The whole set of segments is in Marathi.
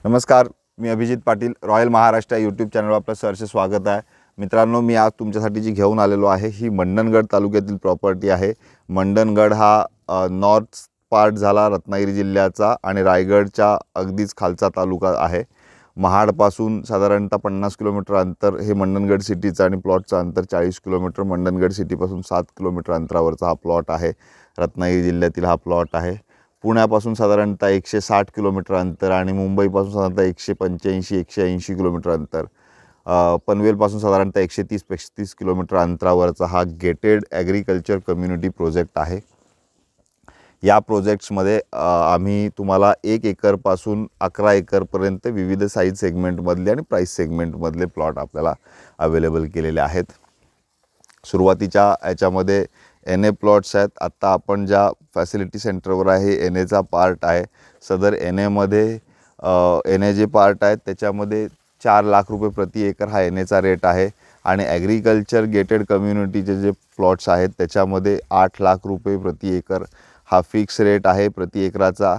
नमस्कार, मी अभिजित पाटील. रॉयल महाराष्ट्र यूट्यूब चॅनलवर आपलं सहर्ष स्वागत आहे. मित्रांनो, मी आज तुमच्यासाठी जी घेऊन आलेलो आहे ही मंडणगड तालुक्यातील प्रॉपर्टी आहे. मंडणगड हा नॉर्थ पार्ट झाला रत्नागिरी जिल्ह्याचा आणि रायगडच्या अगदीच खालचा तालुका आहे. महाडपासून साधारणतः 50 किलोमीटर अंतर हे मंडणगड सिटीचं आणि प्लॉटचं अंतर 40 किलोमीटर. मंडणगड सिटीपासून 7 किलोमीटर अंतरावरचा हा प्लॉट आहे. रत्नागिरी जिल्ह्यातील हा प्लॉट आहे. पुण्यापासून साधारणतः 160 किलोमीटर अंतर आणि मुंबईपासून साधारणतः 185-180 किलोमीटर अंतर. पनवेलपासून साधारणतः 130-135 किलोमीटर अंतरावरचा हा गेटेड ॲग्रिकल्चर कम्युनिटी प्रोजेक्ट आहे. या प्रोजेक्ट्समध्ये आम्ही तुम्हाला 1 एकरपासून 11 एकरपर्यंत विविध साईज सेगमेंटमधले आणि प्राईस सेगमेंटमधले प्लॉट आपल्याला अवेलेबल केलेले आहेत. सुरुवातीच्या याच्यामध्ये NA प्लॉट्स आहेत. आत्ता आपण ज्या फॅसिलिटी सेंटरवर आहे NAचा पार्ट आहे. सदर NAमध्ये NA जे पार्ट आहेत त्याच्यामध्ये 4 लाख रुपये प्रति एकर हा NAचा रेट आहे आणि ॲग्रिकल्चर गेटेड कम्युनिटीचे जे प्लॉट्स आहेत त्याच्यामध्ये 8 लाख रुपये प्रति एकर हा फिक्स रेट आहे प्रति एकराचा,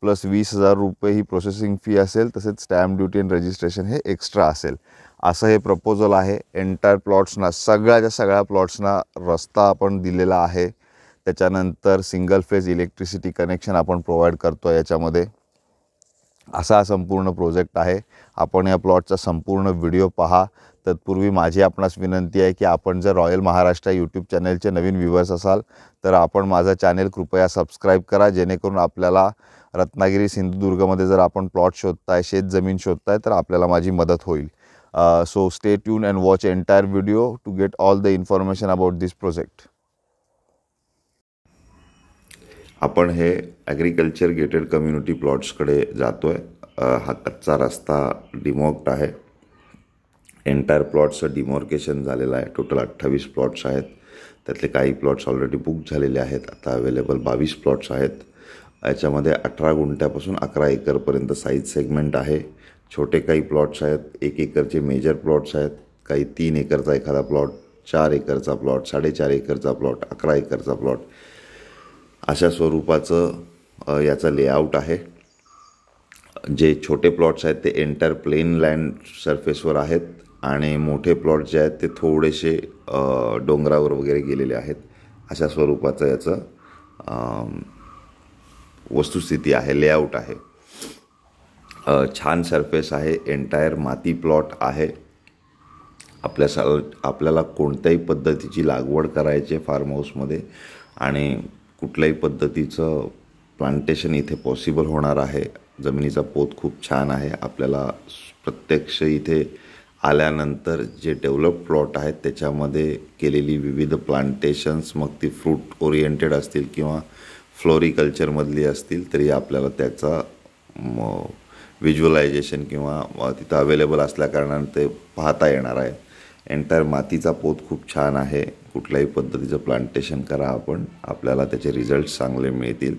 प्लस 20,000 रुपये ही प्रोसेसिंग फी असेल. तसेच स्टॅम्प ड्युटी आणि रजिस्ट्रेशन हे एक्स्ट्रा असेल. असं हे प्रपोजल आहे. एंटायर प्लॉट्सना सगळ्या प्लॉट्सना रस्ता आपण दिलेला आहे. त्याच्यानंतर सिंगल फेज इलेक्ट्रिसिटी कनेक्शन आपण प्रोव्हाइड करतो आहे याच्यामध्ये. असा संपूर्ण प्रोजेक्ट आहे. आपण या प्लॉटचा संपूर्ण व्हिडिओ पहा. तत्पूर्वी माझी आपणास विनंती आहे की आपण जर रॉयल महाराष्ट्र यूट्यूब चॅनलचे नवीन व्ह्यूअर्स असाल तर आपण माझा चॅनल कृपया सबस्क्राईब करा, जेणेकरून आपल्याला रत्नागिरी सिंधुदुर्गमध्ये जर आपण प्लॉट शोधताय, शेत जमीन शोधताय तर आपल्याला माझी मदत होईल. So stay tuned and watch entire video to get all the information about this project. आपण हे ॲग्रिकल्चर गेटेड कम्युनिटी प्लॉट्सकडे जातो आहे. हा कच्चा रस्ता डिमॉक्ड आहे. एंटायर प्लॉट्सचं डिमॉर्केशन झालेलं आहे. टोटल 28 प्लॉट्स आहेत. त्यातले काही प्लॉट्स ऑलरेडी बुक झालेले आहेत. आता अवेलेबल 22 प्लॉट्स आहेत. याच्यामध्ये 18 गुंठ्यापासून 11 एकरपर्यंत साईज सेगमेंट आहे. छोटे काही प्लॉट्स आहेत. 1 एकरचे मेजर प्लॉट्स आहेत. काही 3 एकरचा एखादा प्लॉट, 4 एकरचा प्लॉट, 4.5 एकरचा प्लॉट, 11 एकरचा प्लॉट, अशा स्वरूपाचं याचा लेआउट आहे. जे छोटे प्लॉट्स आहेत ते एंटायर प्लेन लँड सरफेसवर आहेत आणि मोठे प्लॉट जे आहेत ते थोडेसे डोंगरावर वगैरे गेलेले आहेत. अशा स्वरूपाचं याचं वस्तुस्थिती आहे, लेआउट आहे. छान सरफेस आहे. एंटायर माती प्लॉट आहे. आपल्याला कोणत्याही पद्धतीची लागवड करायची फार्म हाऊसमध्ये आणि कुठल्याही पद्धतीचं प्लांटेशन इथे पॉसिबल होणार आहे. जमिनीचा पोत खूप छान आहे. आपल्याला प्रत्यक्ष इथे आल्यानंतर जे डेव्हलप प्लॉट आहेत त्याच्यामध्ये केलेली विविध प्लांटेशन्स, मग ती फ्रूट ओरिएंटेड असतील किंवा फ्लोरिकल्चरमधली असतील, तरी आपल्याला त्याचा व्हिज्युअलायझेशन किंवा तिथं अवेलेबल असल्याकारणाने ते पाहता येणार आहे. एंटायर मातीचा पोत खूप छान आहे. कुठल्याही पद्धतीचं प्लांटेशन करा आपण, आपल्याला त्याचे रिझल्ट्स चांगले मिळतील.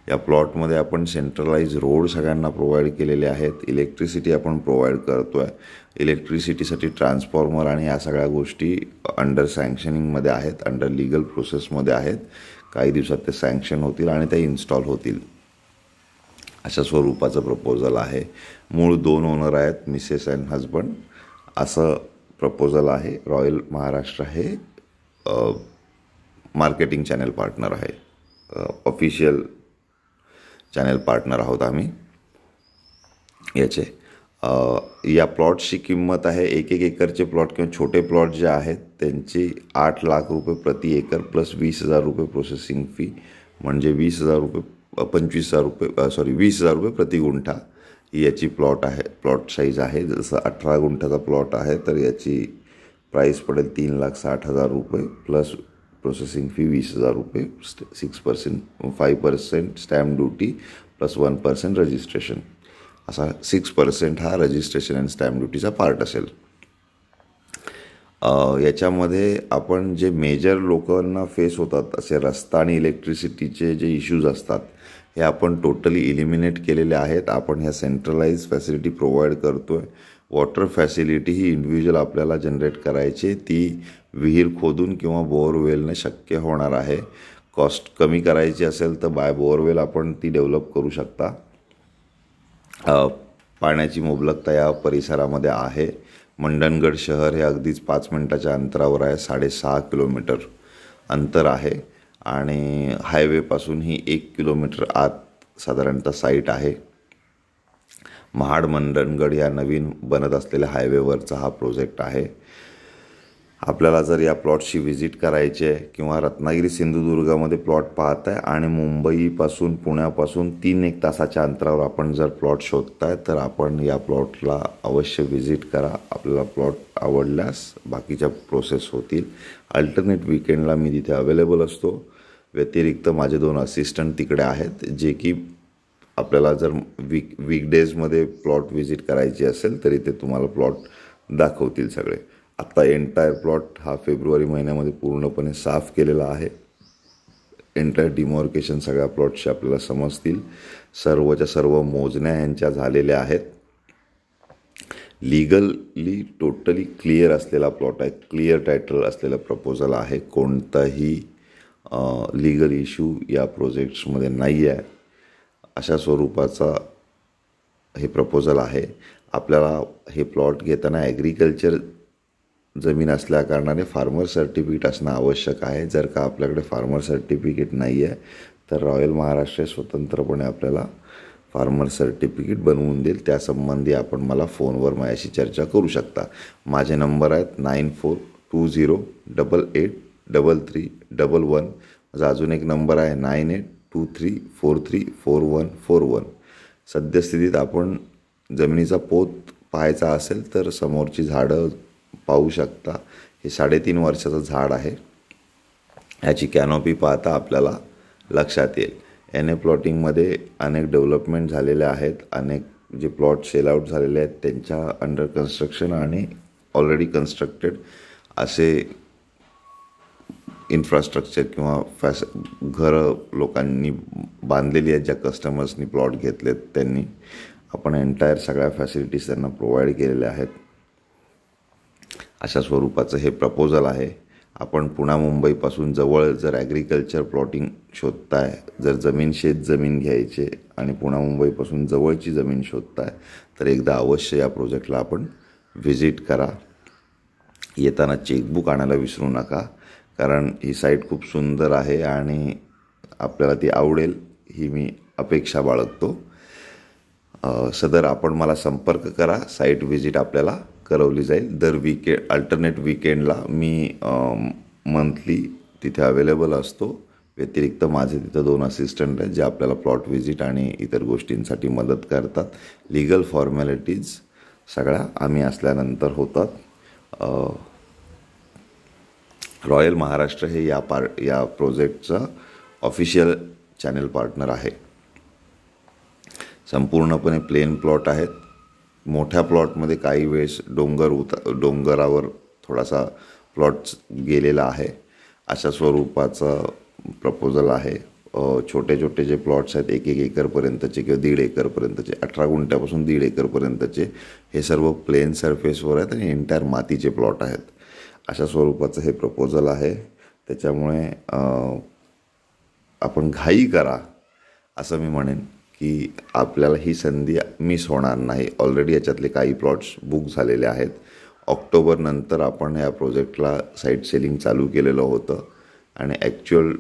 या प्लॉटमध्ये आपण सेंट्रलाइज रोड सगळ्यांना प्रोव्हाइड केलेले आहेत. इलेक्ट्रिसिटी आपण प्रोव्हाइड करतो आहे. इलेक्ट्रिसिटीसाठी ट्रान्सफॉर्मर आणि या सगळ्या गोष्टी अंडर सँक्शनिंगमध्ये आहेत, अंडर लिगल प्रोसेसमध्ये आहेत. काही दिवसात ते सँक्शन होतील आणि ते इन्स्टॉल होतील. अशा स्वरूपाचं प्रपोजल आहे. मूळ 2 ओनर आहेत, मिसेस अँड हजबंड. असं प्रपोजल आहे. रॉयल महाराष्ट्र हे मार्केटिंग चॅनल पार्टनर आहे. ऑफिशियल चॅनल पार्टनर आहोत आम्ही याचे. या प्लॉट्सची किंमत आहे 1 एकरचे प्लॉट किंवा छोटे प्लॉट जे आहेत त्यांची 8 लाख रुपये प्रति एकर प्लस 20,000 रुपये प्रोसेसिंग फी, म्हणजे 20,000 रुपये 20,000 रुपये प्रति गुंठा ही याची प्लॉट आहे. प्लॉट साईज आहे. जसं 18 गुंठाचा प्लॉट आहे तर याची प्राईस पडेल 3,60,000 रुपये प्लस प्रोसेसिंग फी 20,000 रुपये, 6%, 5% स्टॅम्प ड्युटी प्लस 1% रजिस्ट्रेशन. असा 6% हा रजिस्ट्रेशन आणि स्टॅम्प ड्युटीचा पार्ट असेल. याच्यामध्ये आपण जे मेजर लोकांना फेस होतात असे रस्ता आणि इलेक्ट्रिसिटीचे जे इश्यूज असतात हे आपण टोटली इलिमिनेट केलेले आहेत. आपण ह्या सेंट्रलाइज फॅसिलिटी प्रोव्हाइड करतो आहे. वॉटर फॅसिलिटी ही इंडिव्हिज्युअल आपल्याला जनरेट करायची, ती विहीर खोदून किंवा बोअरवेलने शक्य होणार आहे. कॉस्ट कमी करायची असेल तर बाय बोअरवेल आपण ती डेव्हलप करू शकता. पाण्याची मुबलकता या परिसरामध्ये आहे. मंडणगड शहर हे अगदीच 5 मिनिटाच्या अंतरावर आहे. 6.5 किलोमीटर अंतर आहे आणि हायवेपासून ही 1 किलोमीटर आत साधारणतः साईट आहे. महाड मंडणगड या नवीन बनत असलेल्या हायवेवरचा हा प्रोजेक्ट आहे. आपल्याला जर या प्लॉटची व्हिजिट करायची आहे किंवा रत्नागिरी सिंधुदुर्गामध्ये प्लॉट पाहत आहे आणि मुंबईपासून पुण्यापासून 3-1 तासाच्या अंतरावर आपण जर प्लॉट शोधताय तर आपण या प्लॉटला अवश्य व्हिजिट करा. आपल्याला प्लॉट आवडल्यास बाकीच्या प्रोसेस होतील. अल्टरनेट वीकेंडला मी तिथे अवेलेबल असतो. व्यतिरिक्त माझे 2 असिस्टंट तिकडे आहेत जे की आपल्याला जर वीकडेजमध्ये प्लॉट व्हिजिट करायची असेल तरी ते तुम्हाला प्लॉट दाखवतील सगळे. आत्ता एंटायर प्लॉट हा फेब्रुवारी महिन्यामध्ये पूर्णपणे साफ केलेला आहे. एंटायर डिमॉर्केशन सगळ्या प्लॉटचे आपल्याला समजतील. सर्वच्या सर्व मोजण्या यांच्या झालेल्या आहेत. लीगली टोटली क्लिअर असलेला प्लॉट आहे. क्लिअर टायटल असलेलं प्रपोजल आहे. कोणताही लीगल इश्यू या प्रोजेक्ट्समध्ये नाही आहे. अशा स्वरूपाचा हे प्रपोजल आहे. आपल्याला हे प्लॉट घेताना ॲग्रिकल्चर जमीन असल्याकारणाने फार्मर सर्टिफिकेट असणं आवश्यक आहे. जर का आपल्याकडे फार्मर सर्टिफिकेट नाही आहे तर रॉयल महाराष्ट्र स्वतंत्रपणे आपल्याला फार्मर सर्टिफिकेट बनवून देईल. त्यासंबंधी आपण मला फोनवर माझ्याशी चर्चा करू शकता. माझे नंबर आहेत 9420883311. माझा अजून एक नंबर आहे 9823434141. सद्यस्थितीत आपण जमिनीचा पोत पाहायचा असेल तर समोरची झाडं पाहू शकता. हे 3.5 वर्षाचं झाड आहे. याची कॅनोपी पाहता आपल्याला लक्षात येईल. NA प्लॉटिंगमध्ये अनेक डेव्हलपमेंट झालेल्या आहेत. अनेक जे प्लॉट सेल आउट झालेले आहेत त्यांच्या अंडर कन्स्ट्रक्शन आणि ऑलरेडी कन्स्ट्रक्टेड असे इन्फ्रास्ट्रक्चर किंवा घरं लोकांनी बांधलेली आहेत. ज्या कस्टमर्सनी प्लॉट घेतलेत त्यांनी आपण एंटायर सगळ्या फॅसिलिटीज त्यांना प्रोव्हाइड केलेल्या आहेत. अशा स्वरूपाचं हे प्रपोजल आहे. आपण पुणा मुंबईपासून जवळ जर ॲग्रिकल्चर प्लॉटिंग शोधताय, जर शेत जमीन घ्यायचे आणि पुणा मुंबईपासून जवळची जमीन शोधताय तर एकदा अवश्य या प्रोजेक्टला आपण व्हिजिट करा. येताना चेकबुक आणायला विसरू नका, कारण ही साईट खूप सुंदर आहे आणि आपल्याला ती आवडेल ही मी अपेक्षा बाळगतो. सदर आपण मला संपर्क करा. साईट व्हिजिट आपल्याला करवली जाईल. दर अल्टरनेट वीकेंडला मी मंथली तिथे अवेलेबल असतो. व्यतिरिक्त माझे तिथं 2 असिस्टंट आहेत जे आपल्याला प्लॉट व्हिजिट आणि इतर गोष्टींसाठी मदत करतात. लीगल फॉर्मॅलिटीज सगळ्या आम्ही असल्यानंतर होतात. रॉयल महाराष्ट्र हे या प्रोजेक्टचं ऑफिशियल चॅनल पार्टनर आहे. संपूर्णपणे प्लेन प्लॉट आहेत. मोठ्या प्लॉटमध्ये काही वेळेस डोंगरावर थोडासा प्लॉट गेलेला आहे. अशा स्वरूपाचा प्रपोजल आहे. छोटे छोटे जे प्लॉट्स आहेत 1-1 एकरपर्यंतचे किंवा 1.5 एकरपर्यंतचे, 18 गुंठ्यापासून 1.5 एकरपर्यंतचे हे सर्व प्लेन सरफेसवर आहेत आणि एंटायर मातीचे प्लॉट आहेत. अशा स्वरूपाचं हे प्रपोजल आहे. त्याच्यामुळे आपण घाई करा असं मी म्हणेन की आपल्याला ही संधी मिस होणार नाही. ऑलरेडी याच्यातले काही प्लॉट्स बुक झालेले आहेत. ऑक्टोबरनंतर आपण या प्रोजेक्टला साईट सेलिंग चालू केलेलं होतं आणि ॲक्च्युअल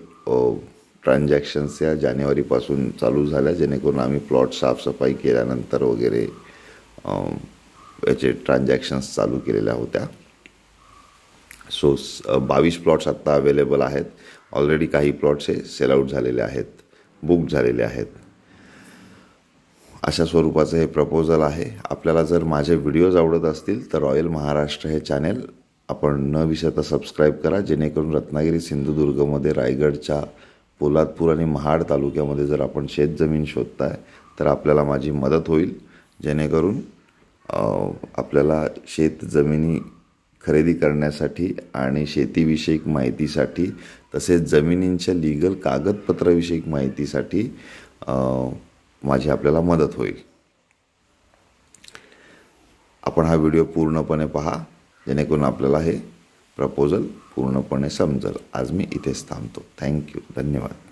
ट्रान्झॅक्शन्स या जानेवारीपासून चालू झाल्या, जेणेकरून आम्ही प्लॉट साफसफाई केल्यानंतर वगैरे याचे ट्रान्झॅक्शन्स चालू केलेल्या होत्या. सो 22 प्लॉट्स आत्ता अवेलेबल आहेत. ऑलरेडी काही प्लॉट्स हे सेल आउट झालेले आहेत, बुक झालेले आहेत. अशा स्वरूपाचं हे प्रपोजल आहे. आपल्याला जर माझे व्हिडिओज आवडत असतील तर रॉयल महाराष्ट्र हे चॅनेल आपण न विसरता सबस्क्राईब करा, जेणेकरून रत्नागिरी सिंधुदुर्गमध्ये रायगडच्या पोलादपूर आणि महाड तालुक्यामध्ये जर आपण शेतजमीन शोधताय तर आपल्याला माझी मदत होईल, जेणेकरून आपल्याला शेतजमिनी खरेदी करण्यासाठी आणि शेतीविषयक माहितीसाठी तसेच जमिनींच्या लीगल कागदपत्राविषयक माहितीसाठी माझी आपल्याला मदत होईल. आपण हा व्हिडिओ पूर्णपणे पहा, जेणेकरून आपल्याला हे प्रपोजल पूर्णपणे समजेल. आज मी इथेच थांबतो. थँक्यू. धन्यवाद.